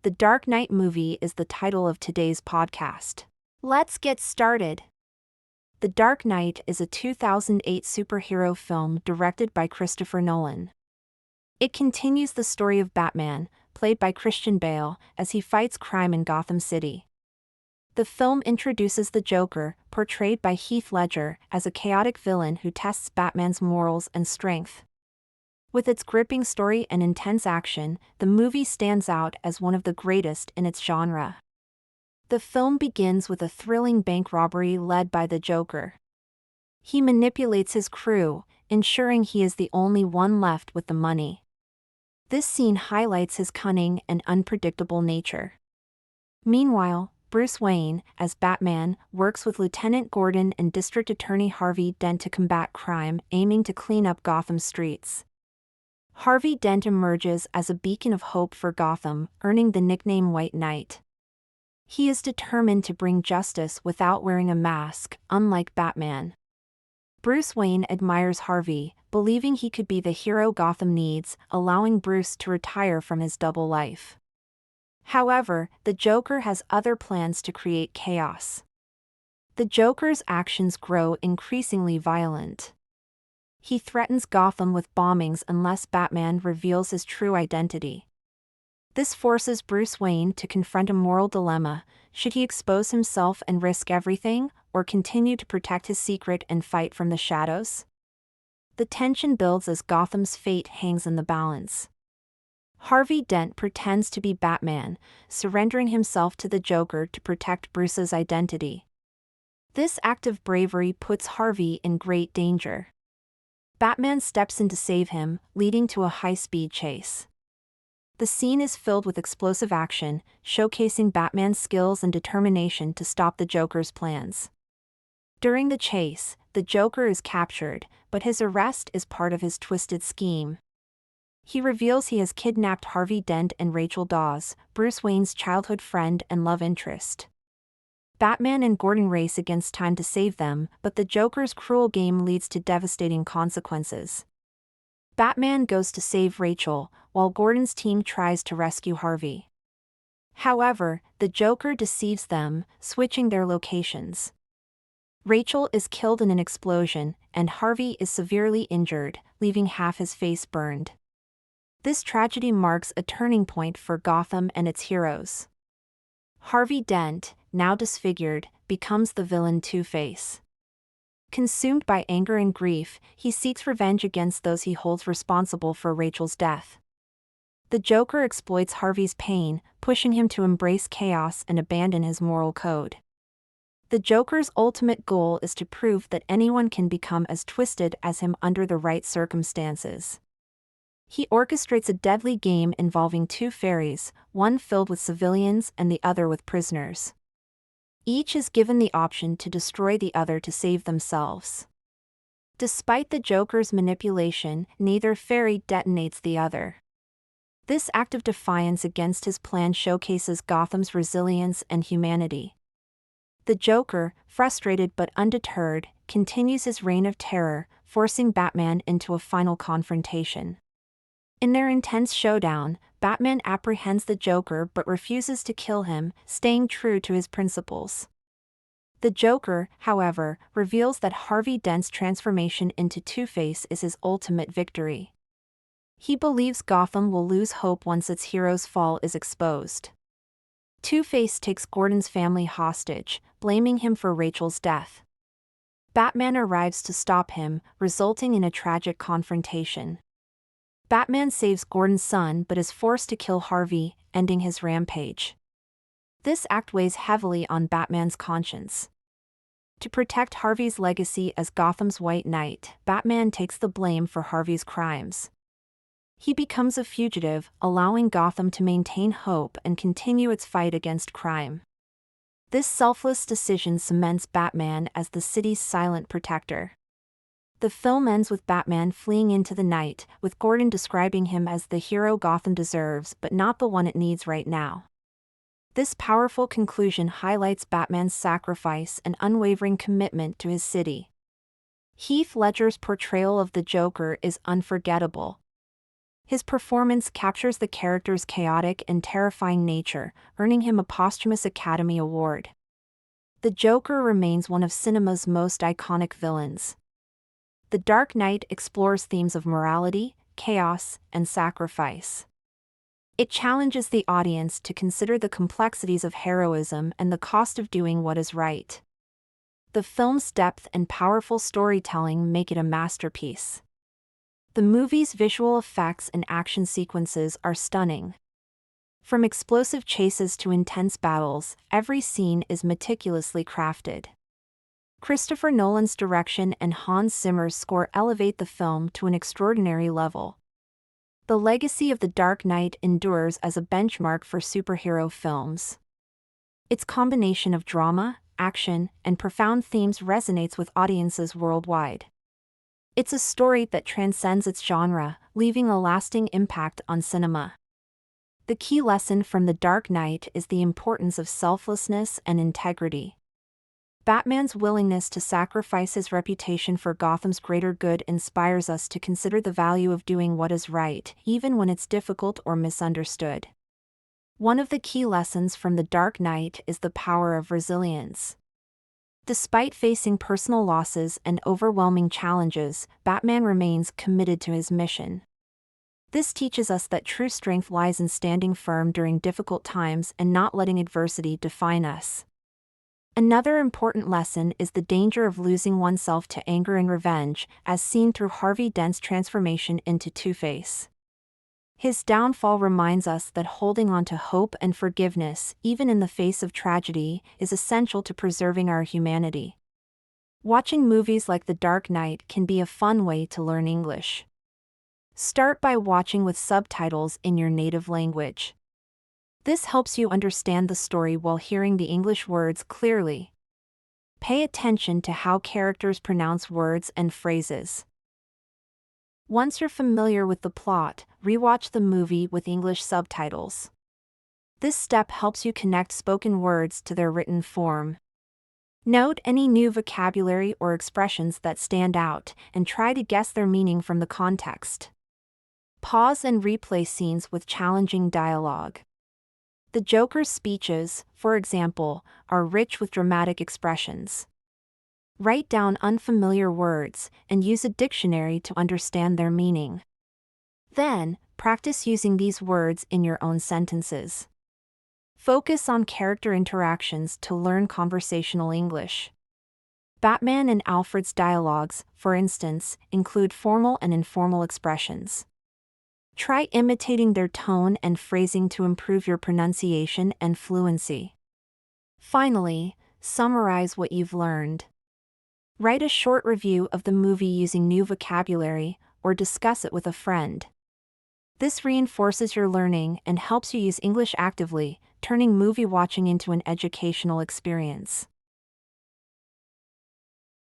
The Dark Knight movie is the title of today's podcast. Let's get started. The Dark Knight is a 2008 superhero film directed by Christopher Nolan. It continues the story of Batman, played by Christian Bale, as he fights crime in Gotham City. The film introduces the Joker, portrayed by Heath Ledger, as a chaotic villain who tests Batman's morals and strength. With its gripping story and intense action, the movie stands out as one of the greatest in its genre. The film begins with a thrilling bank robbery led by the Joker. He manipulates his crew, ensuring he is the only one left with the money. This scene highlights his cunning and unpredictable nature. Meanwhile, Bruce Wayne, as Batman, works with Lieutenant Gordon and District Attorney Harvey Dent to combat crime, aiming to clean up Gotham's streets. Harvey Dent emerges as a beacon of hope for Gotham, earning the nickname White Knight. He is determined to bring justice without wearing a mask, unlike Batman. Bruce Wayne admires Harvey, believing he could be the hero Gotham needs, allowing Bruce to retire from his double life. However, the Joker has other plans to create chaos. The Joker's actions grow increasingly violent. He threatens Gotham with bombings unless Batman reveals his true identity. This forces Bruce Wayne to confront a moral dilemma: should he expose himself and risk everything, or continue to protect his secret and fight from the shadows? The tension builds as Gotham's fate hangs in the balance. Harvey Dent pretends to be Batman, surrendering himself to the Joker to protect Bruce's identity. This act of bravery puts Harvey in great danger. Batman steps in to save him, leading to a high-speed chase. The scene is filled with explosive action, showcasing Batman's skills and determination to stop the Joker's plans. During the chase, the Joker is captured, but his arrest is part of his twisted scheme. He reveals he has kidnapped Harvey Dent and Rachel Dawes, Bruce Wayne's childhood friend and love interest. Batman and Gordon race against time to save them, but the Joker's cruel game leads to devastating consequences. Batman goes to save Rachel, while Gordon's team tries to rescue Harvey. However, the Joker deceives them, switching their locations. Rachel is killed in an explosion, and Harvey is severely injured, leaving half his face burned. This tragedy marks a turning point for Gotham and its heroes. Harvey Dent, now disfigured, becomes the villain Two-Face. Consumed by anger and grief, he seeks revenge against those he holds responsible for Rachel's death. The Joker exploits Harvey's pain, pushing him to embrace chaos and abandon his moral code. The Joker's ultimate goal is to prove that anyone can become as twisted as him under the right circumstances. He orchestrates a deadly game involving two fairies, one filled with civilians and the other with prisoners. Each is given the option to destroy the other to save themselves. Despite the Joker's manipulation, neither fairy detonates the other. This act of defiance against his plan showcases Gotham's resilience and humanity. The Joker, frustrated but undeterred, continues his reign of terror, forcing Batman into a final confrontation. In their intense showdown, Batman apprehends the Joker but refuses to kill him, staying true to his principles. The Joker, however, reveals that Harvey Dent's transformation into Two-Face is his ultimate victory. He believes Gotham will lose hope once its hero's fall is exposed. Two-Face takes Gordon's family hostage, blaming him for Rachel's death. Batman arrives to stop him, resulting in a tragic confrontation. Batman saves Gordon's son but is forced to kill Harvey, ending his rampage. This act weighs heavily on Batman's conscience. To protect Harvey's legacy as Gotham's White Knight, Batman takes the blame for Harvey's crimes. He becomes a fugitive, allowing Gotham to maintain hope and continue its fight against crime. This selfless decision cements Batman as the city's silent protector. The film ends with Batman fleeing into the night, with Gordon describing him as the hero Gotham deserves but not the one it needs right now. This powerful conclusion highlights Batman's sacrifice and unwavering commitment to his city. Heath Ledger's portrayal of the Joker is unforgettable. His performance captures the character's chaotic and terrifying nature, earning him a posthumous Academy Award. The Joker remains one of cinema's most iconic villains. The Dark Knight explores themes of morality, chaos, and sacrifice. It challenges the audience to consider the complexities of heroism and the cost of doing what is right. The film's depth and powerful storytelling make it a masterpiece. The movie's visual effects and action sequences are stunning. From explosive chases to intense battles, every scene is meticulously crafted. Christopher Nolan's direction and Hans Zimmer's score elevate the film to an extraordinary level. The legacy of The Dark Knight endures as a benchmark for superhero films. Its combination of drama, action, and profound themes resonates with audiences worldwide. It's a story that transcends its genre, leaving a lasting impact on cinema. The key lesson from The Dark Knight is the importance of selflessness and integrity. Batman's willingness to sacrifice his reputation for Gotham's greater good inspires us to consider the value of doing what is right, even when it's difficult or misunderstood. One of the key lessons from The Dark Knight is the power of resilience. Despite facing personal losses and overwhelming challenges, Batman remains committed to his mission. This teaches us that true strength lies in standing firm during difficult times and not letting adversity define us. Another important lesson is the danger of losing oneself to anger and revenge, as seen through Harvey Dent's transformation into Two-Face. His downfall reminds us that holding on to hope and forgiveness, even in the face of tragedy, is essential to preserving our humanity. Watching movies like The Dark Knight can be a fun way to learn English. Start by watching with subtitles in your native language. This helps you understand the story while hearing the English words clearly. Pay attention to how characters pronounce words and phrases. Once you're familiar with the plot, rewatch the movie with English subtitles. This step helps you connect spoken words to their written form. Note any new vocabulary or expressions that stand out, and try to guess their meaning from the context. Pause and replay scenes with challenging dialogue. The Joker's speeches, for example, are rich with dramatic expressions. Write down unfamiliar words and use a dictionary to understand their meaning. Then, practice using these words in your own sentences. Focus on character interactions to learn conversational English. Batman and Alfred's dialogues, for instance, include formal and informal expressions. Try imitating their tone and phrasing to improve your pronunciation and fluency. Finally, summarize what you've learned. Write a short review of the movie using new vocabulary, or discuss it with a friend. This reinforces your learning and helps you use English actively, turning movie watching into an educational experience.